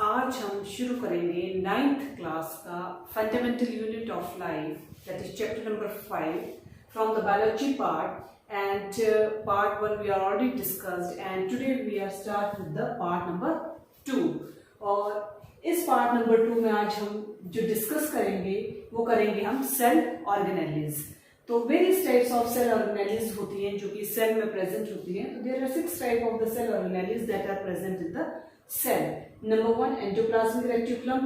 आज हम शुरू करेंगे 9th क्लास का fundamental unit of life that is chapter number 5 from the biology part and part 1 we are already discussed and today we are start with the part number 2। और इस part number 2 में आज हम जो discuss करेंगे वो करेंगे हम सेल ऑर्गेनेलीज। तो various types of cell organelles होती हैं जो कि सेल में प्रेजेंट होती हैं। तो there are 6 type of the cell organelles that are present in the cell. Number 1 endoplasmic reticulum,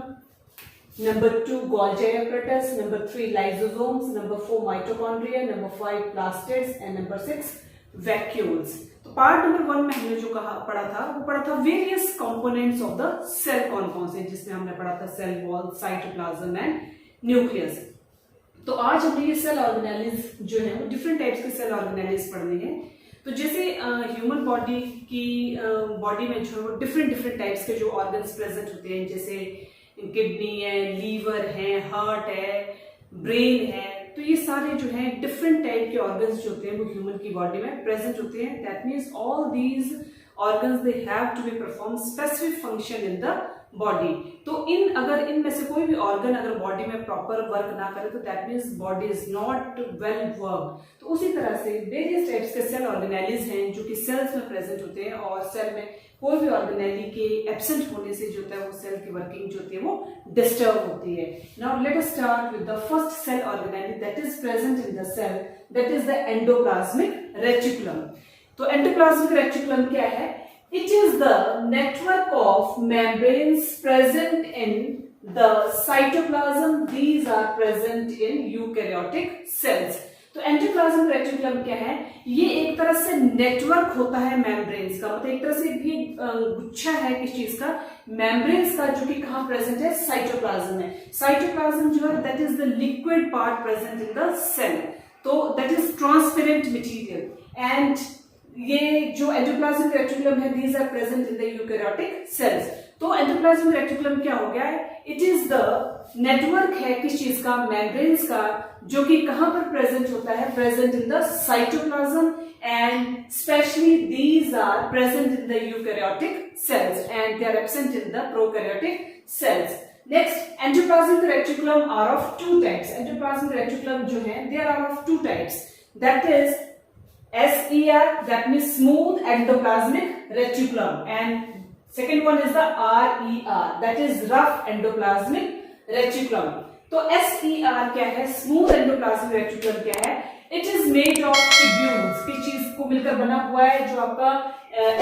number 2 Golgi apparatus, number 3 lysosomes, number 4 mitochondria, number 5 plastids and number 6 vacuoles. तो part number 1 में हमने जो पढ़ा था various components of the cell कौन कौन से, जिसमें हमने पढ़ा था cell wall, cytoplasm and nucleus. तो आज हमें ये सेल ऑर्गेनेलीज जो है वो डिफरेंट टाइप्स के सेल ऑर्गेनेलीज पढ़ने हैं। तो जैसे ह्यूमन बॉडी की बॉडी में जो है वो डिफरेंट टाइप्स के जो ऑर्गन्स प्रेजेंट होते हैं, जैसे किडनी है, लीवर है, हार्ट है, ब्रेन है। तो ये सारे जो है डिफरेंट टाइप के ऑर्गन्स जो होते हैं वो ह्यूमन की बॉडी में प्रेजेंट होते हैं। That means all these organs they have to be perform specific function in the body. तो अगर इनमें से कोई भी ऑर्गन अगर बॉडी में प्रॉपर वर्क ना करे तो that means body is not well work. तो उसी तरह से वेरियस टाइप्स के सेल ऑर्गेनेलीज हैं जो कि सेल्स में प्रेजेंट होते हैं, और सेल में कोई भी ऑर्गेनेली के एब्सेंट होने से जो होता है वो सेल की वर्किंग जो होती है वो डिस्टर्ब होती है। Now let us start with the first cell organelle that is present in the cell, that is the endoplasmic reticulum. तो एंडोप्लाज्मिक रेटिकुलम क्या है? It is the network of membranes present in the cytoplasm. These are present in eukaryotic cells. तो endoplasmic reticulum क्या है? ये एक तरह से नेटवर्क होता है मेम्ब्रेन्स का, मतलब एक तरह से भी गुच्छा है किस चीज का? मेम्ब्रेन्स का, जो कि कहाँ प्रेजेंट है? साइटोप्लाज्म में। साइटोप्लाज्म जो है that is the liquid part present in the cell. तो that is transparent material. And ये जो एंडोप्लाज्मिक रेटिकुलम है these are present in the eukaryotic cells. तो एंडोप्लाज्मिक रेटिकुलम क्या हो गया है? इट इज द नेटवर्क है किस चीज का? मेम्ब्रेन्स का, जो कि कहां पर प्रेजेंट होता है? Present in the cytoplasm and specially these are present in the eukaryotic cells and they are absent in the prokaryotic cells. Next, endoplasmic reticulum are of 2 types. Endoplasmic reticulum जो है they are of 2 types, that is SER, that means smooth endoplasmic reticulum, and second one is the RER, that is rough endoplasmic reticulum. तो SER क्या है? smooth endoplasmic reticulum क्या है? It is made of tubules, किस चीज को मिलकर बना हुआ है? जो आपका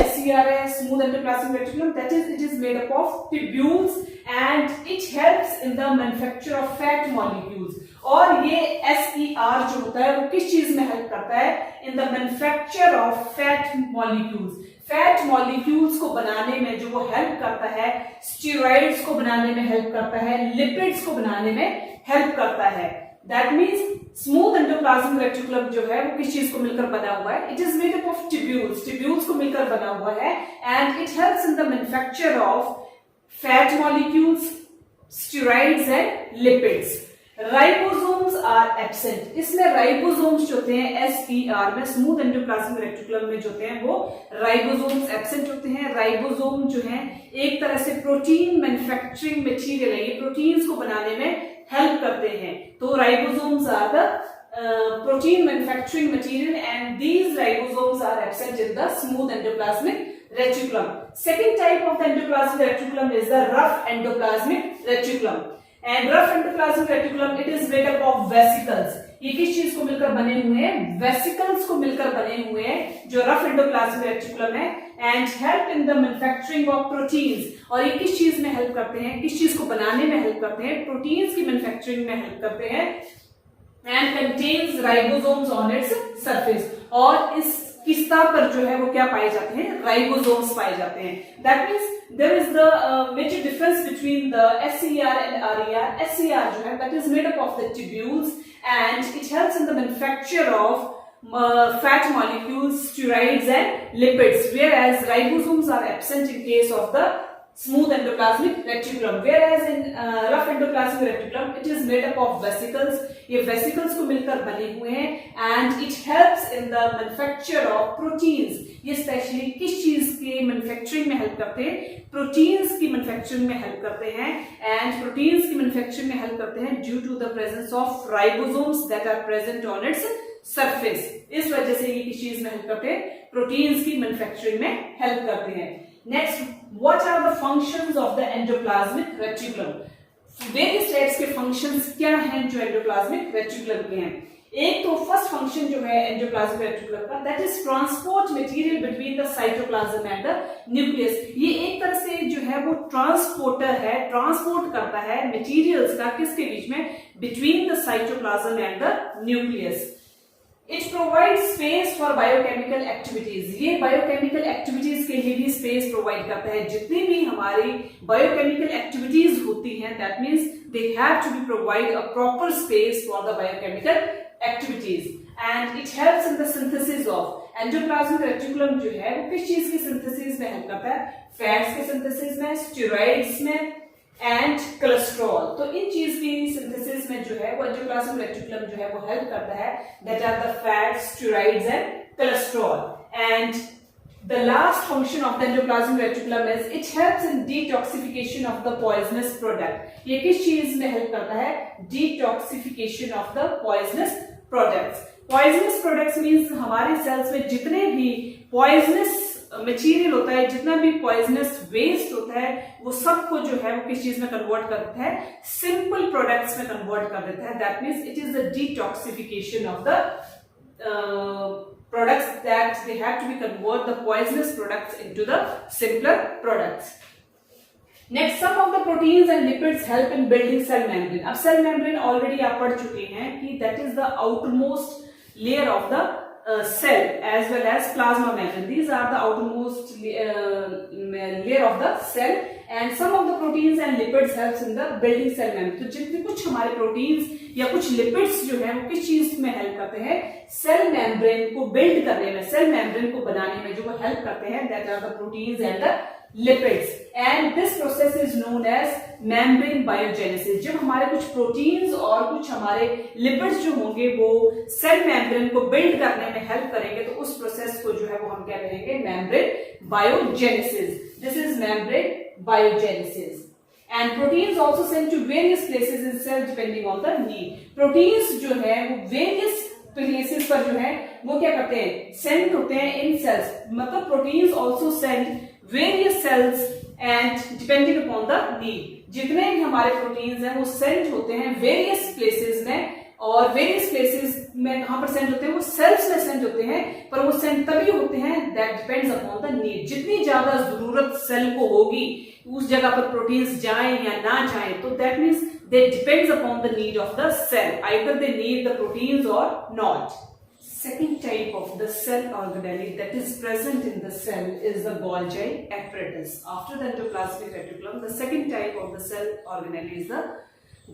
SER है, smooth endoplasmic reticulum, that is it is made up of tubules and it helps in the manufacture of fat molecules. और ये SER जो होता है वो किस चीज में हेल्प करता है? In the manufacture of fat molecules. Fat molecules को बनाने में जो वो हेल्प करता है, स्टेरॉइड्स को बनाने में हेल्प करता है, लिपिड्स को बनाने में हेल्प करता है। That means smooth endoplasmic reticulum जो है वो किस चीज को मिलकर बना हुआ है? It is made up of tubules, tubules को मिलकर बना हुआ है and it helps in the manufacture of fat molecules, steroids and lipids. Ribosomes are absent. इसमें राइबोसोम्स जो होते हैं SER में, स्मूथ एंडोप्लाज्मिक रेटिकुलम में जो होते हैं वो राइबोसोम्स एब्सेंट होते हैं। राइबोसोम जो है एक तरह से प्रोटीन मैन्युफैक्चरिंग मटेरियल है, ये प्रोटीन्स को बनाने में हेल्प करते हैं। तो ribosomes are the protein manufacturing material and these ribosomes are absent in the smooth endoplasmic reticulum. Second type of the endoplasmic reticulum is the rough endoplasmic reticulum. And rough endoplasmic reticulum it is made up of vesicles. ये किस चीज को मिलकर बने हुए हैं? Vesicles को मिलकर बने हुए हैं जो रफ एंडोप्लाज्मिक रेटिकुलम है and help in the manufacturing of proteins. और ये किस चीज में हेल्प करते हैं? किस चीज को बनाने में हेल्प करते हैं? प्रोटीन्स की मैन्युफैक्चरिंग में हेल्प करते हैं and contains ribosomes on its surface. और इस किस्ता पर जो है वो क्या पाए जाते हैं? राइबोसोम्स पाए जाते हैं। That means there is the major difference between the SER and RER। SER जो है that is made up of the tubules and it helps in the manufacture of fat molecules, steroids and lipids, whereas ribosomes are absent in case of the smooth endoplasmic reticulum, whereas in rough endoplasmic reticulum it is made up of vesicles. ये vesicles को मिलकर बने हुए हैं and it helps in the manufacture of proteins. ये specially किस चीज के मैन्युफैक्चरिंग में हेल्प करते हैं? प्रोटीन्स की मैन्युफैक्चरिंग में हेल्प करते हैं एंड प्रोटीन्स की मैन्युफैक्चरिंग में हेल्प करते हैं due to the presence of ribosomes that are present on its surface. इस वजह से ये किस चीज में हेल्प करते हैं? प्रोटीन्स की मैन्युफैक्चरिंग में हेल्प करते हैं. Next, what are the functions of the endoplasmic reticulum? Various types के functions क्या हैं जो endoplasmic reticulum के हैं? एक तो फर्स्ट फंक्शन जो है endoplasmic reticulum का, that is transport material between the cytoplasm and the nucleus. ये एक तरह से जो है वो ट्रांसपोर्टर है, ट्रांसपोर्ट करता है मटेरियल्स का किसके बीच में? between the cytoplasm and the nucleus. It provides space for biochemical activities. ये biochemical activities के लिए भी space provide करता है. जितनी भी हमारी biochemical activities होती हैं, that means they have to be provide a proper space for the biochemical activities. And it helps in the synthesis of endoplasmic reticulum जो है वो किस चीज की synthesis में help करता है? Fats के synthesis में, steroids में एंड कोलेस्ट्रॉल. तो इन चीज की सिंथेसिस में जो है वो एंडोप्लाज्मिक रेटिकुलम जो है वो हेल्प करता है. That are the fats, steroids and cholesterol. And the last function of the endoplasmic reticulum is it helps in detoxification of the poisonous product. ये किस चीज में हेल्प करता है? Detoxification of the poisonous products. Poisonous products means हमारे cells में जितने भी पॉइजनस मटेरियल होता है, जितना भी पॉइजनस वेस्ट होता है, वो सबको जो है वो किस चीज में कन्वर्ट कर देता है? सिंपल प्रोडक्ट्स में कन्वर्ट कर देता है. That means it is the detoxification of the products that they have to be convert the poisonous products into the simpler products. Next, some of the proteins and lipids help in building cell membrane. अब cell membrane already आप पढ़ चुके हैं कि that is the outermost layer of the cell as well as plasma membrane. These are the outermost layer of the cell and some of the proteins and lipids helps in the building cell membrane. तो जितने कुछ हमारे proteins या कुछ lipids जो है वो किस चीज में हेल्प करते हैं? सेल मेम्ब्रेन को बिल्ड करने में, सेल मेम्ब्रेन को बनाने में जो वो हेल्प करते हैं, that are the proteins and the lipids. And this process is known as membrane biogenesis. जब हमारे कुछ प्रोटीन्स और कुछ हमारे लिपिड्स जो होंगे वो सेल मेम्ब्रेन को बिल्ड करने में हेल्प करेंगे तो उस प्रोसेस को जो है वो हम क्या कहेंगे? Membrane biogenesis. This is membrane biogenesis. And proteins also sent to various places in cell depending on the need. Proteins जो है वो various places पर जो है वो क्या करते हैं? Sent होते हैं in cells. मतलब proteins also send various cells and depending upon the need. जितने भी हमारे proteins हैं वो sent होते हैं various places में और वेरियस प्लेसेस में कहां पर सेंड होते हैं? वो सेल्स में सेंड होते हैं, पर वो सेंड तभी होते हैं that depends upon the need. जितनी ज्यादा जरूरत सेल को होगी उस जगह पर प्रोटीन्स जाएं या ना जाएं, तो that means they depends upon the need of the cell. Either they need the proteins और not. Second type of the cell organelle that is present in the cell is the Golgi apparatus. After the endoplasmic reticulum, the second type of the cell organelle is the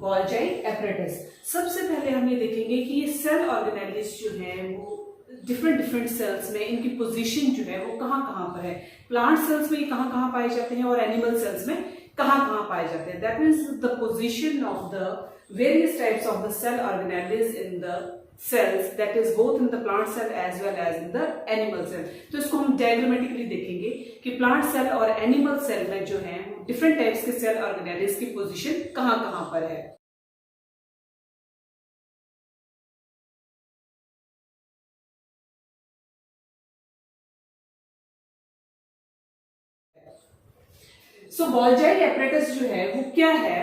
Golgi apparatus. सबसे पहले हम ये देखेंगे कि ये cell organelles जो है वो डिफरेंट सेल्स में इनकी पोजीशन जो है वो कहाँ पर है. प्लांट सेल्स में कहाँ पाए जाते हैं और एनिमल सेल्स में कहाँ पाए जाते हैं. That means the position of the various types of the cell organelles in the cells, that is both in the plant cell as well as in the animal cell. तो इसको हम diagrammatically देखेंगे कि प्लांट सेल और animal cell में जो है different types के सेल ऑर्गेनेलिस की पोजीशन कहाँ पर है. सो Golgi apparatus जो है वो क्या है?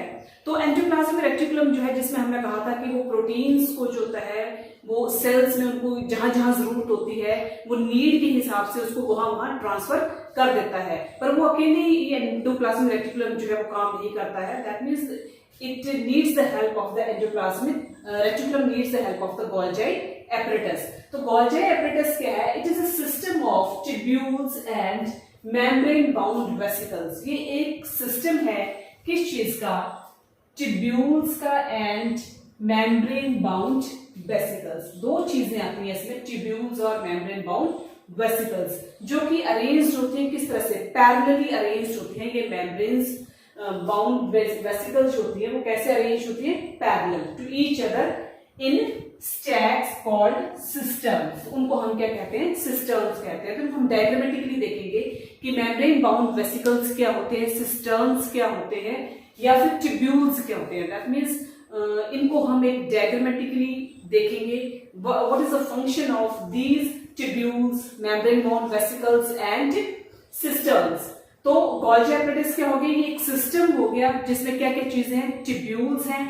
तो एंडोप्लाज्मिक रेटिकुलम जो है जिसमें हमने कहा था कि वो प्रोटीन्स को जो होता है वो सेल्स में उनको जहां जरूरत होती है वो नीड के हिसाब से उसको वहां ट्रांसफर कर देता है, पर वो अकेले ये एंडोप्लाज्मिक रेटिकुलम जो है वो काम नहीं करता है. That means it needs the help of the endoplasmic reticulum needs the help of the Golgi apparatus. तो Golgi apparatus क्या है? It is a system of tubules and membrane bound vesicles. ये एक सिस्टम है किस चीज का? ट्यूब्यूल्स का एंड मेम्ब्रेन बाउंड वेसिकल्स. दो चीजें आती हैं इसमें, ट्यूब्यूल्स और मेम्ब्रेन बाउंड वेसिकल्स, जो कि अरेंज्ड होते हैं किस तरह से, पैरेलली अरेंज्ड होते हैं। ये मेम्ब्रेन्स बाउंड वेसिकल्स होती है वो कैसे अरेंज होती है, parallel to each other in stacks called systems. उनको हम क्या कहते हैं, सिस्टम्स कहते हैं। तो हम डायग्रामेटिकली देखेंगे कि मेम्ब्रेन बाउंड वेसिकल्स क्या होते हैं, सिस्टम्स क्या होते हैं, या फिर ट्यूब्यूल्स क्या होते हैं। दैट मीन्स इनको हम एक डायग्रामेटिकली देखेंगे, what is the function of these tubules, membrane bound vesicles and systems. तो गोल्जी एपरेटस क्या हो गया, ये एक सिस्टम हो गया जिसमें क्या क्या चीजें हैं, ट्यूब्यूल्स हैं,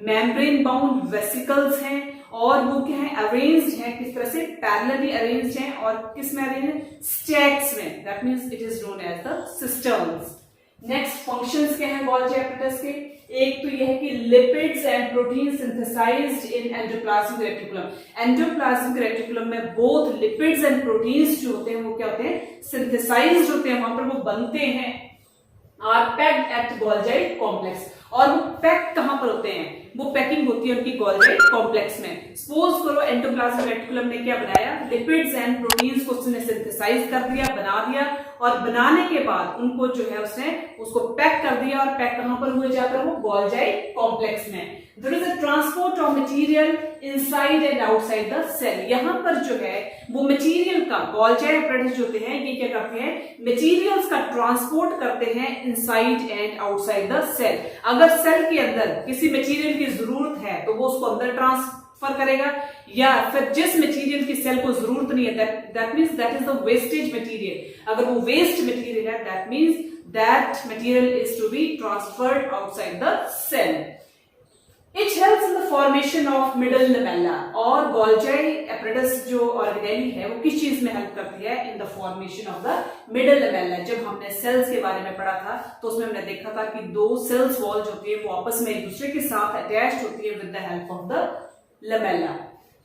मेम्ब्रेन बाउंड वेसिकल्स हैं, और वो क्या है, अरेंज्ड है किस तरह से, पैरेलली अरेंज्ड है, और किस में अरेंज्ड है, स्टैक्स में। That means it is known as the systems. Next functions क्या है गोल्जी एपरेटस के, एक तो यह है कि lipids and protein synthesized in endoplasmic reticulum. Endoplasmic reticulum में बोथ लिपिड्स एंड प्रोटीन्स जो होते हैं वो क्या होते हैं, सिंथेसाइज्ड होते हैं, वहां पर वो बनते हैं, are packed at Golgi complex. और वो पैक कहां पर होते हैं, वो पैकिंग होती है उनकी गोल्जी कॉम्प्लेक्स में। सपोज करो एंडोप्लाज्मिक रेटिकुलम ने क्या बनाया, लिपिड्स एंड प्रोटीन्स को उसने सिंथेसाइज कर दिया, बना दिया, और बनाने के बाद उनको जो है उसने उसको पैक कर दिया, और पैक कहां पर हुए जाकर, वो गोल्जी कॉम्प्लेक्स में। There is a transport of material inside and outside the cell. यहां पर जो है वो मटेरियल का, गोल्जी एपरेटस जो होते हैं ये क्या करते हैं, मटेरियल्स का ट्रांसपोर्ट करते हैं inside and outside the cell. अगर सेल के अंदर किसी मटेरियल की जरूरत है तो वो उसको अंदर ट्रांसफर करेगा, या फिर जिस मटेरियल की सेल को जरूरत नहीं है, that means that is the wastage material. अगर वो वेस्ट मटेरियल है, that means that material is to be transferred outside the cell. It helps in the formation of middle lamella। और गोल्जी एपरेटस जो organelle है वो किस चीज में हेल्प करती है, in the formation of the middle lamella. जब हमने सेल्स के बारे में पढ़ा था तो उसमें हमने देखा था कि दो सेल्स वॉल जो होती है वो आपस में एक दूसरे के साथ अटैच्ड होती है with the help of the Lamela.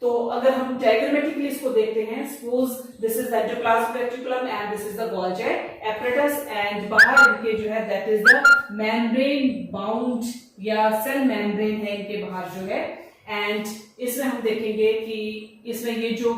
तो अगर हम डायग्रामेटिकली इसको देखते हैं, suppose this is the endoplasmic reticulum and this is the Golgi apparatus, and बाहर इनके जो है that is the membrane bound या सेल मेम्ब्रेन है इनके बाहर जो है। एंड इसमें हम देखेंगे कि इसमें ये जो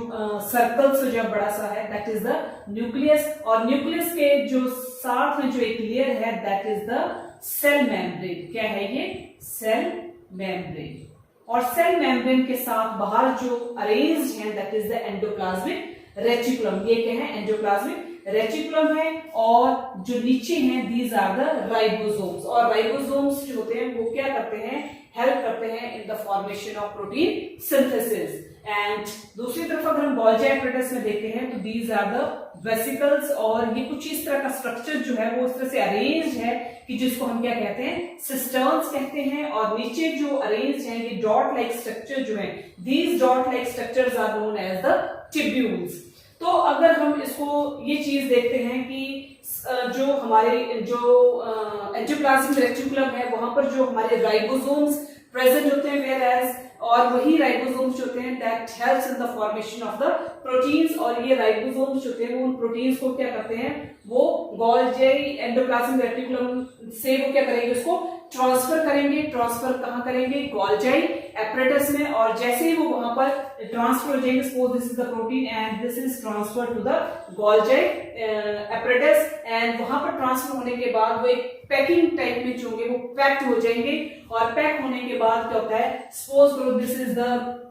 सर्कल से जो बड़ा सा है दैट इज द न्यूक्लियस, और न्यूक्लियस के जो साथ में जो एक लेयर है that is the cell membrane. क्या है ये, सेल मेम्ब्रेन। और सेल मेम्ब्रेन के साथ बाहर जो अरेंज्ड है that is the endoplasmic reticulum. ये क्या है, एंडोप्लाज्मिक रेटिकुलम है, और जो नीचे हैं दीज आर द राइबोसोम्स। और राइबोसोम्स जो होते हैं वो क्या करते हैं, हेल्प करते हैं इन the formation of protein synthesis. And दूसरी तरफ अगर हम गोल्जी एपरेटस में देखते हैं तो दीज आर द वेसिकल्स, और ये कुछ इस तरह का स्ट्रक्चर जो है वो इस तरह से अरेंज है कि जिसको हम क्या कहते हैं, सिस्टर्न्स कहते हैं। और नीचे जो अरेंज है ये डॉट लाइक स्ट्रक्चर जो है, these dot like structures are known as the tubules. तो अगर हम इसको ये चीज देखते हैं कि जो हमारे जो एंडोप्लाज्मिक रेटिकुलम है वहां पर जो हमारे राइबोसोम्स प्रेजेंट होते हैं, वेयर एज, और वही राइबोसोम्स होते हैं that helps in the formation of the proteins. और ये राइबोसोम्स होते हैं वो उन प्रोटीन्स को क्या करते हैं, वो गोल्जी एंडोप्लाज्मिक रेटिकुलम से वो क्या करेंगे, उसको ट्रांसफर करेंगे। ट्रांसफर कहां करेंगे, गोल्जी एपरेटस में। और जैसे ही वो वहां पर ट्रांसफर हो जाएंगे, suppose this is the protein and this is transfer to the Golgi apparatus, and वहां पर ट्रांसफर होने के बाद वो एक पैकिंग टाइप में जो होंगे वो पैक्ड हो जाएंगे। और पैक होने के बाद क्या होता है, सपोज करो this is the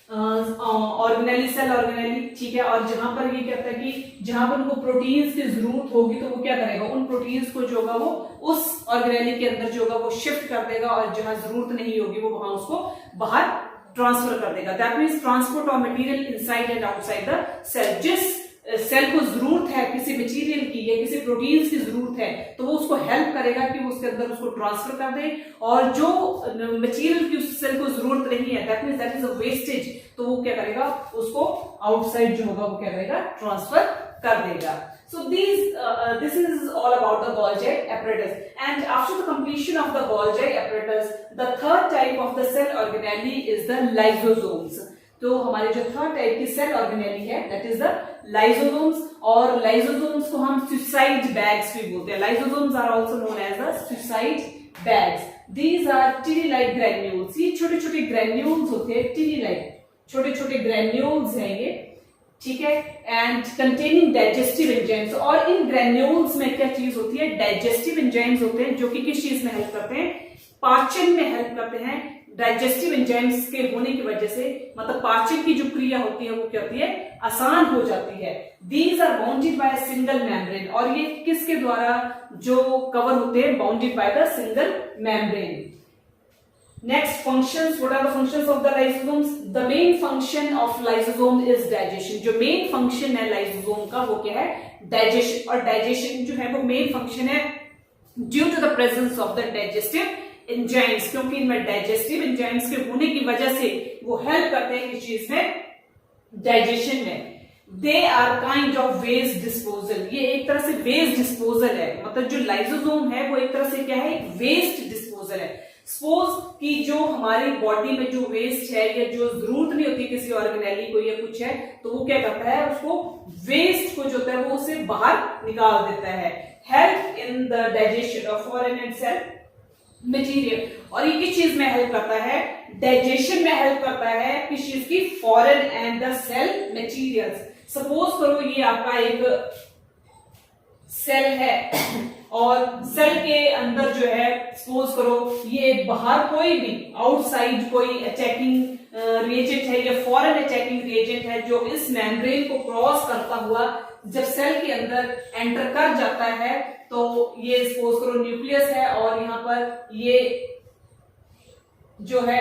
organelle, cell organelle, ठीक है। और जहां पर ये कहता है कि जहां पर उनको प्रोटीन्स की जरूरत होगी तो वो क्या करेगा, उन प्रोटीन्स को जो होगा वो उस ऑर्गेनेली के अंदर जो होगा वो शिफ्ट कर देगा, और जहां जरूरत नहीं होगी वो वहां उसको बाहर ट्रांसफर कर देगा। That means transport of material inside and outside the cell. जिस सेल को जरूरत है किसी मटेरियल की या किसी प्रोटीन्स की जरूरत है तो वो उसको हेल्प करेगा कि वो उसके अंदर उसको ट्रांसफर कर दे, और जो मटेरियल की उस सेल को जरूरत नहीं है that means that is a wastage, तो वो क्या करेगा, उसको आउटसाइड जो होगा वो क्या करेगा, ट्रांसफर कर देगा। So this is all about the Golgi apparatus. And after the completion of the Golgi apparatus, the third type of the cell organelle is the lysosomes. तो हमारे जो थर्ड टाइप की सेल ऑर्गेनेली है that is the lysosomes, और lysosomes को हम suicide bags भी बोलते हैं। Lysosomes are also known as the suicide bags. These are tiny like granules. ये छोटे छोटे ग्रैन्यूल्स होते हैं, टिनी लाइक छोटे छोटे ग्रैन्यूल्स हैं ये, ठीक है, एंड कंटेनिंग डाइजेस्टिव एंजाइम्स। और इन ग्रेन्यूल्स में क्या चीज होती है, डाइजेस्टिव एंजाइम्स होते हैं, जो कि किस चीज में हेल्प करते हैं, पाचन में हेल्प करते हैं। डाइजेस्टिव एंजाइम्स के होने की वजह से मतलब पाचन की जो क्रिया होती है वो क्या होती है, आसान हो जाती है। These are bounded by a single membrane, और ये किसके द्वारा जो कवर होते हैं, bounded by the single membrane. Next functions, what are the functions of the lysosomes? The main function of lysosome is digestion. जो main function है lysosome का वो क्या है, digestion। और digestion जो है वो main function है due to the presence of the digestive enzymes, क्योंकि इनमें digestive enzymes के होने की वजह से वो help करते हैं किस चीज में, digestion में। They are kind of waste disposal, ये एक तरह से waste disposal है, मतलब जो lysosome है वो एक तरह से क्या है, waste disposal है। सपोज कि जो हमारी बॉडी में जो वेस्ट है या जो जरूरत नहीं होती किसी ऑर्गेनेली को या कुछ है, तो वो क्या करता है, उसको वेस्ट को जो होता है वो उसे बाहर निकाल देता है। Help in the digestion of foreign and cell material, और ये किस चीज में हेल्प करता है, डाइजेशन में हेल्प करता है किस चीज की, foreign and the cell materials. Suppose करो ये आपका एक सेल है और सेल के अंदर जो है सपोज करो ये बाहर कोई भी आउटसाइड कोई अटैकिंग रिएजेंट है या फॉरेन अटैकिंग रिएजेंट है जो इस मेम्ब्रेन को क्रॉस करता हुआ जब सेल के अंदर एंटर कर जाता है, तो ये सपोज करो न्यूक्लियस है और यहाँ पर ये जो है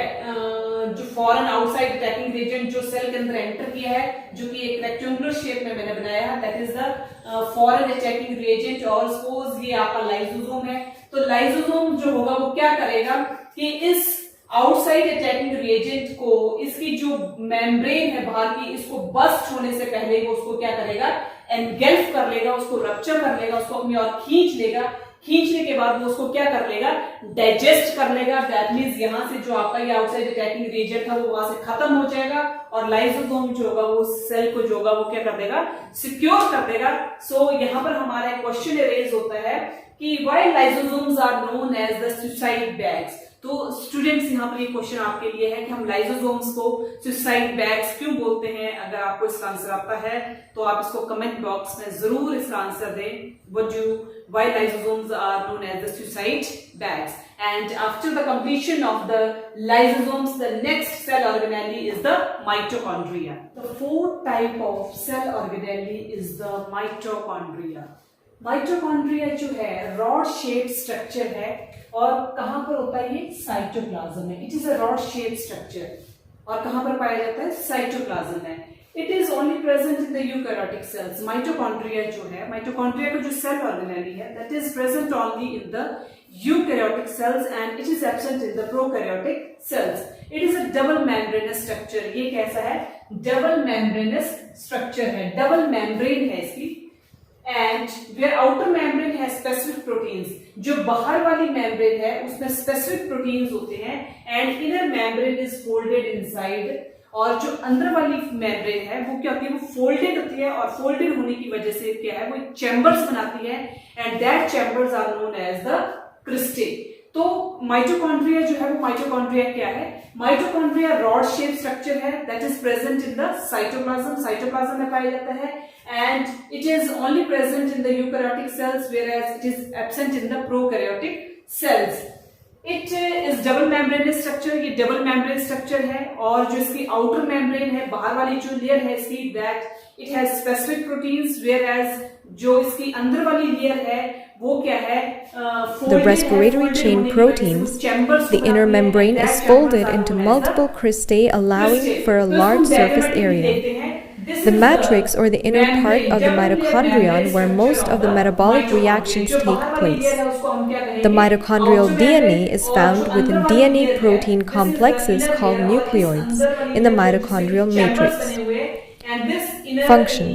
जो फॉरेन आउटसाइड अटैकिंग रिएजेंट जो सेल के अंदर एंटर किया है, जो कि एक रेक्टेंगुलर शेप में मैंने बनाया है, that is the foreign attacking reagent. और सपोज ये आपका लाइसोसोम है, तो लाइसोसोम जो होगा वो क्या करेगा कि इस आउटसाइड अटैकिंग रिएजेंट को, इसकी जो मेम्ब्रेन है बाहर की, इसको बस्ट होने से पहले वो उसको क्या करेगा, एनगल्फ कर लेगा, उसको रप्चर कर लेगा, उसको अपनी ओर खींच लेगा। खींचने के बाद वो उसको क्या कर लेगा, डाइजेस्ट कर लेगा। दैट मींस यहां से जो आपका ये आउटसाइड अटैकिंग रिएजेंट था वो वहां से खत्म हो जाएगा और लाइसोसोम जो होगा वो सेल को जो होगा वो क्या कर देगा, सिक्योर कर देगा। सो यहाँ पर हमारा एक क्वेश्चन रेज होता है कि why lysosomes are known as the suicide bags. तो स्टूडेंट्स यहाँ पर ये क्वेश्चन आपके लिए है कि हम लाइसोसोम्स को सुसाइड बैग्स क्यों बोलते हैं। अगर आपको इसका आंसर आता है तो आप इसको कमेंट बॉक्स में जरूर इसका आंसर दें। Why lysosomes are known as the suicide bags? And after the completion of the lysosomes, the next cell organelle is the mitochondria. The fourth type of cell organelle is the mitochondria. Mitochondria जो है rod shape structure है और कहां पर होता है, ये cytoplasm में। It is a rod shape structure और कहां पर पाया जाता है, साइटोप्लाज्म में। It is only present in the eukaryotic cells. Mitochondria जो है, माइटोकॉन्ड्रिया का जो सेल ऑर्गेनेली है, that is present only in the eukaryotic cells and it is absent in the prokaryotic cells. It is a double membranous structure. ये कैसा है, double membranous structure है, double membrane है इसकी। एंड वेयर आउटर मेम्ब्रेन है specific proteins, जो बाहर वाली मेम्ब्रेन है उसमें स्पेसिफिक प्रोटीन्स होते हैं। And inner membrane is folded inside, और जो अंदर वाली मेम्ब्रेन है वो क्या होती है, वो फोल्डेड होती है और फोल्डेड होने की वजह से क्या है, वो चैम्बर्स बनाती है and that chambers are known as the cristae. तो माइटोकॉन्ड्रिया जो है वो, माइटोकॉन्ड्रिया क्या है, माइटोकॉन्ड्रिया रॉड शेप स्ट्रक्चर है that is present in the cytoplasm, cytoplasm में पाया जाता है। And it is only present in the eukaryotic cells whereas it is absent in the prokaryotic cells. It is double membrane structure, ये double membrane structure है। और जो इसकी outer membrane है, बाहर वाली जो लेयर है इसकी, that it has specific proteins, whereas जो इसकी अंदर वाली लेयर है वो क्या है, the respiratory chain proteins, the inner membrane is folded into multiple cristae, allowing for a large surface area. The matrix, or the inner part of the mitochondrion, where most of the metabolic reactions take place. The mitochondrial DNA is found within DNA protein complexes called nucleoids in the mitochondrial matrix. Function.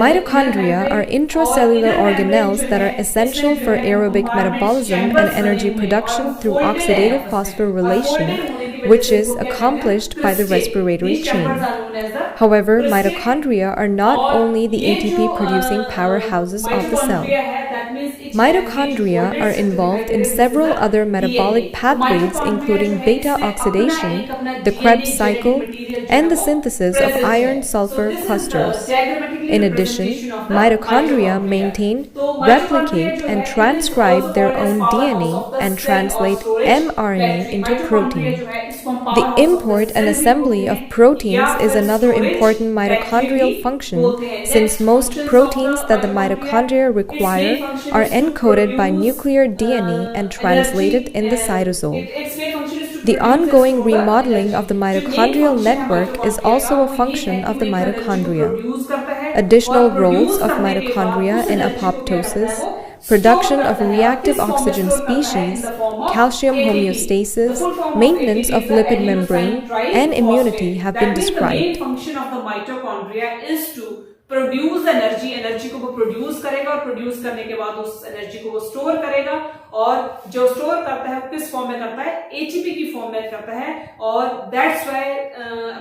Mitochondria are intracellular organelles that are essential for aerobic metabolism and energy production through oxidative phosphorylation, which is accomplished by the respiratory chain. However, mitochondria are not only the ATP-producing powerhouses of the cell. Mitochondria are involved in several other metabolic pathways, including beta oxidation, the Krebs cycle, and the synthesis of iron-sulfur clusters. In addition, mitochondria maintain, replicate, and transcribe their own DNA and translate mRNA into protein. The import and assembly of proteins is another important mitochondrial function, since most proteins that the mitochondria require are encoded by nuclear DNA and translated in the cytosol. The ongoing remodeling of the mitochondrial network is also a function of the mitochondria. Additional roles of mitochondria in apoptosis, production of reactive oxygen species, calcium homeostasis, maintenance of lipid membrane, and immunity have been described. The main function of the mitochondria is to produce energy को वो produce करेगा और produce करने के बाद उस energy को वो स्टोर करेगा और जो स्टोर करता है किस फॉर्म में करता है एटीपी की फॉर्म में करता है और that's why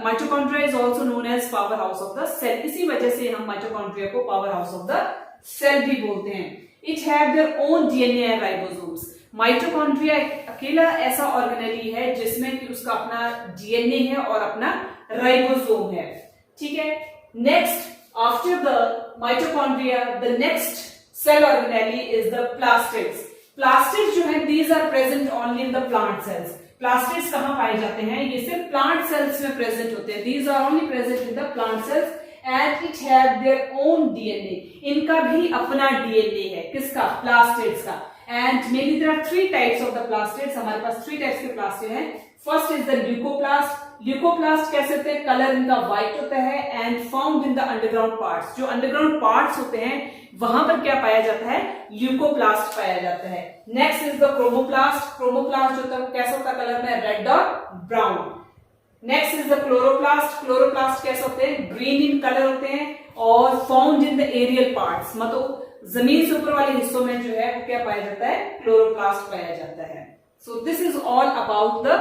mitochondria is also known as power house of the cell. इसी वजह से हम माइटोकॉन्ड्रिया को power house of the cell भी बोलते हैं। It have their own DNA and ribosomes. Mitochondria अकेला ऐसा ऑर्गेनेली है जिसमें कि उसका अपना डीएनए है और अपना राइबोसोम है। ठीक है, next after the mitochondria the next cell organelle is the plastids. Plastids जो है these are present only in the plant cells. Plastids कहाँ पाए जाते हैं? ये सिर्फ plant cells में present होते हैं। These are only present in the plant cells and it have their own DNA. इनका भी अपना DNA है। किसका? Plastids का। And mainly there are three types of the plastids. हमारे पास three types के plastid हैं। First is the leucoplast. Leucoplast कैसे होते हैं? कलर इनका व्हाइट होता है and found in the underground parts. जो अंडरग्राउंड पार्ट्स होते हैं वहां पर क्या पाया जाता है? ल्यूकोप्लास्ट पाया जाता है। Next is the chromoplast. Chromoplast जो होता है कैसा होता है? कलर में रेड और brown. Next is the chloroplast. Chloroplast कैसे होते हैं? ग्रीन इन कलर होते हैं और found in the aerial parts, मतलब जमीन से ऊपर वाले हिस्सों में जो है वो क्या पाया जाता है? क्लोरोप्लास्ट पाया जाता है। So this is all about the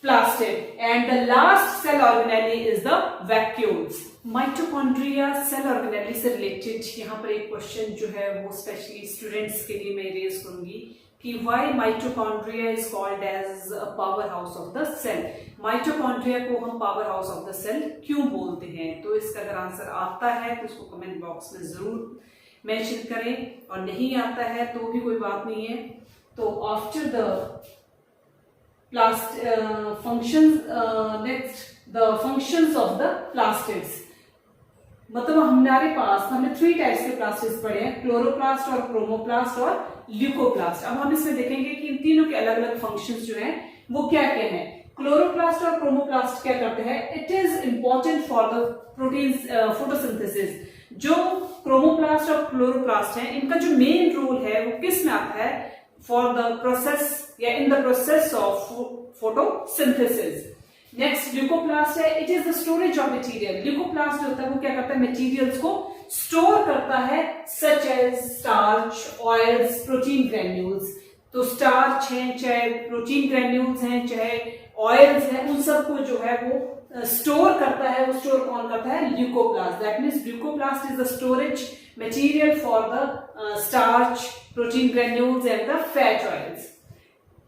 plastid and the last cell organelle is the vacuoles. Mitochondria cell organelle से related यहाँ पर एक क्वेश्चन जो है वो स्पेशली स्टूडेंट्स के लिए मैं रेज करूंगी कि why mitochondria is called as a powerhouse of the cell. Mitochondria को हम power house of the cell क्यों बोलते हैं? तो इसका अगर आंसर आता है तो उसको कमेंट बॉक्स में जरूर मेंशन करें और नहीं आता है तो भी कोई बात नहीं है। तो after the functions of the plastids, मतलब हमारे पास हमने थ्री टाइप्स के प्लास्टिड्स पढ़े हैं, क्लोरोप्लास्ट और क्रोमोप्लास्ट और ल्यूकोप्लास्ट। अब हम इसमें देखेंगे कि इन तीनों के अलग अलग फंक्शंस जो हैं वो क्या क्या हैं। क्लोरोप्लास्ट और क्रोमोप्लास्ट क्या करते हैं? It is important for the proteins photosynthesis. जो क्रोमोप्लास्ट और क्लोरोप्लास्ट हैं इनका जो मेन रोल है वो किस में आता है? For the process या in the process of photosynthesis. Next leucoplast है, it is the storage of material. Leucoplast जो होता है वो क्या करता है? Materials को store करता है such as starch, oils, protein granules. तो starch है, चाहे protein granules हैं, चाहे oils हैं, उन सबको जो है वो स्टोर करता है। वो स्टोर कौन करता है? Leucoplast. That means leucoplast is the storage material for the starch, protein granules and the fat oils.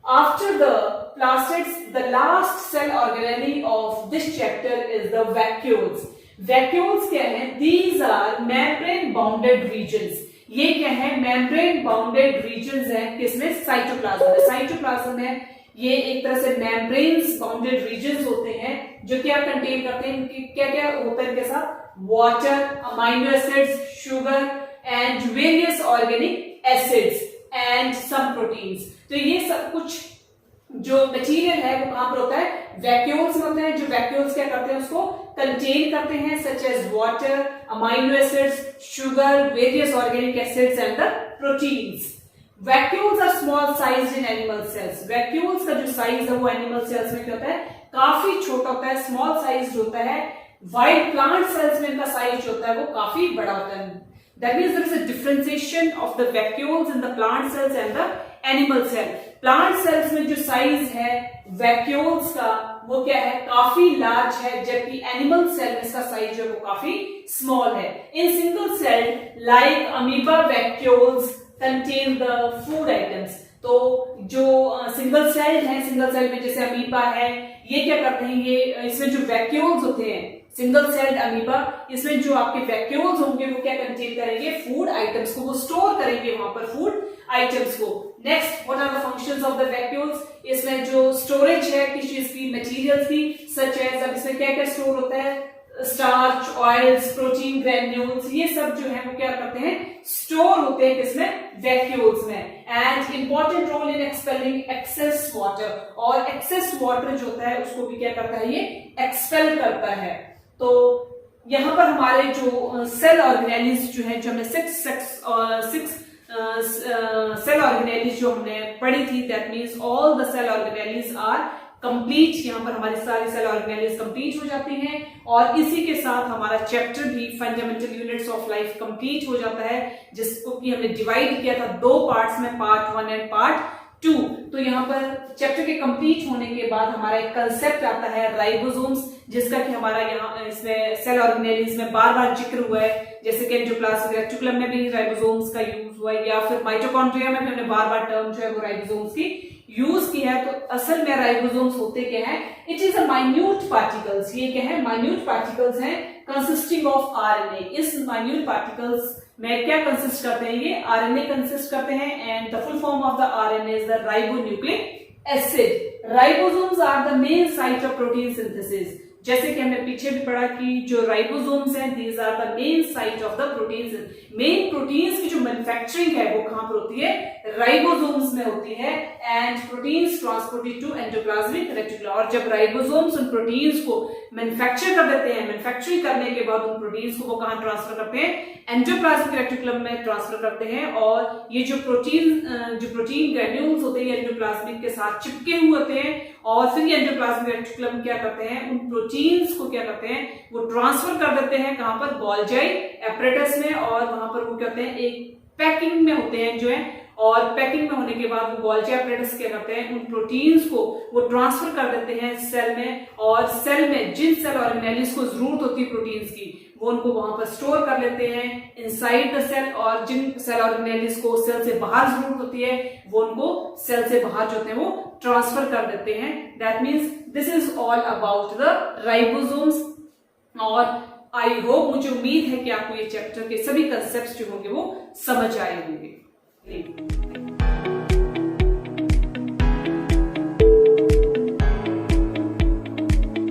After the plastids, the last cell organelle of this chapter is the vacuoles. Vacuoles क्या है? These are membrane bounded regions. ये क्या है? membrane bounded regions है किसमें? Cytoplasm में। Cytoplasm में ये एक तरह से membranes bounded regions होते हैं जो क्या कंटेन करते हैं? क्या क्या होता है इनके साथ? Water, amino acids, sugar and various organic acids and some proteins. तो ये सब कुछ जो मटेरियल है वो कहां पर होता है? वैक्यूल्स में होता है। जो वैक्यूल्स क्या करते हैं? उसको कंटेन करते हैं such as water, amino acids, sugar, various organic acids and the proteins. Vacuoles are small sized in animal cells. Vacuoles का जो साइज है वो एनिमल सेल्स में क्या होता है? काफी छोटा होता है, स्मॉल साइज्ड होता है। वाइल्ड प्लांट सेल्स में इनका साइज होता है वो काफी बड़ा होता है। That means there is a differentiation of the vacuoles in the plant cells and the animal cell. Plant cells में जो साइज है vacuoles का वो क्या है? काफी लार्ज है, जबकि animal cell में इसका साइज जो है वो काफी स्मॉल है। In single cell like amoeba vacuoles contain the food items. तो जो सिंगल सेल्ड है, सिंगल सेल में जैसे अमीबा है, ये क्या करते हैं, ये इसमें जो वैक्यूल्स होते हैं, सिंगल सेल्ड अमीबा, इसमें जो आपके वैक्यूल्स होंगे वो क्या कंटेन करेंगे, फूड आइटम्स को, वो स्टोर करेंगे वहां पर फूड आइटम्स को. Next, what are the functions of the vacuoles? इसमें जो स्टोरेज है किस चीज की, मटेरियल्स की, सच एज, अब इसमें क्या क्या स्टोर होता है, स्टार्च, ऑयल्स, प्रोटीन ग्रेन्यूल्स, ये सब जो है वो क्या करते हैं, स्टोर होते हैं किसमें, वैक्यूल्स में. And important role in expelling excess water, और एक्सेस वाटर जो होता है उसको भी क्या करता है, ये एक्सपेल करता है. तो यहां पर हमारे जो सेल ऑर्गेनेलिज जो है, जो हमने सिक्स सेल ऑर्गेनेलिज जो हमने पढ़ी थी, that means all the cell organelles are complete. यहाँ पर हमारी सारी सेल ऑर्गेनेलिज कंप्लीट हो जाती हैं, और इसी के साथ हमारा चैप्टर भी fundamental units of life complete हो जाता है, जिसको कि हमने डिवाइड किया था 2 पार्ट्स में, पार्ट 1 एंड पार्ट 2. तो यहाँ पर चैप्टर के कंप्लीट होने के बाद हमारा एक कंसेप्ट आता है राइबोसोम्स, जिसका कि हमारा यहाँ इसमें सेल ऑर्गेनेलिज में बार बार जिक्र हुआ है, जैसे कि एंडोप्लाज्मिक रेटिकुलम में भी राइबोसोम्स का यूज हुआ है, या फिर माइटोकॉन्ड्रिया में भी हमने बार बार टर्म जो है वो राइबोसोम्स की यूज किया है. तो असल में राइबोसोम्स होते क्या है, it is a minute particles. ये क्या है, माइन्यूट पार्टिकल्स हैं कंसिस्टिंग ऑफ आरएनए. इस माइन्यूट पार्टिकल्स में क्या कंसिस्ट करते हैं, ये आरएनए कंसिस्ट करते हैं, and the full form of the RNA is the ribonucleic acid. Ribosomes are the main site of protein synthesis. जैसे कि हमने पीछे भी पढ़ा कि जो राइबोसोम्स हैं, these are the main site of the proteins. Main proteins की जो मैन्युफैक्चरिंग है वो कहां पर होती है, राइबोसोम्स में होती है. And proteins transported to endoplasmic reticulum, और जब राइबोसोम्स उन प्रोटीन्स को मैन्युफैक्चर कर देते हैं, मैन्युफैक्चरिंग करने के बाद उन प्रोटीन्स को वो कहां ट्रांसफर करते हैं, एंडोप्लाज्मिक रेटिकुलम में ट्रांसफर करते हैं. और ये जो प्रोटीन ग्रेन्यूल्स होते हैं एंडोप्लाज्मिक के साथ चिपके हुए होते हैं, और फिर ये एंडोप्लाज्मिक रेटिकुलम क्या करते हैं, उन प्रोटीन्स को क्या करते हैं, वो ट्रांसफर कर देते हैं कहां पर, गोल्जी एपरेटस में, और वहां पर वो कहते हैं एक पैकिंग में होते हैं जो है, और पैकिंग में होने के बाद वो गोल्जी एपरेटस क्या करते हैं, उन प्रोटीन्स को वो ट्रांसफर कर देते हैं सेल में, और सेल में जिन सेल ऑर्गेनेलिज को जरूरत होती है प्रोटीन्स की, वो उनको वहां पर स्टोर कर लेते हैं इनसाइड द सेल, और जिन सेल ऑर्गेनेलिज को सेल से बाहर जरूरत होती है वो उनको सेल से बाहर जो होते हैं वो ट्रांसफर कर देते हैं. That means this is all about the ribosomes. और आई होप, मुझे उम्मीद है कि आपको ये चैप्टर के सभी कंसेप्ट्स जो होंगे वो समझ आए होंगे.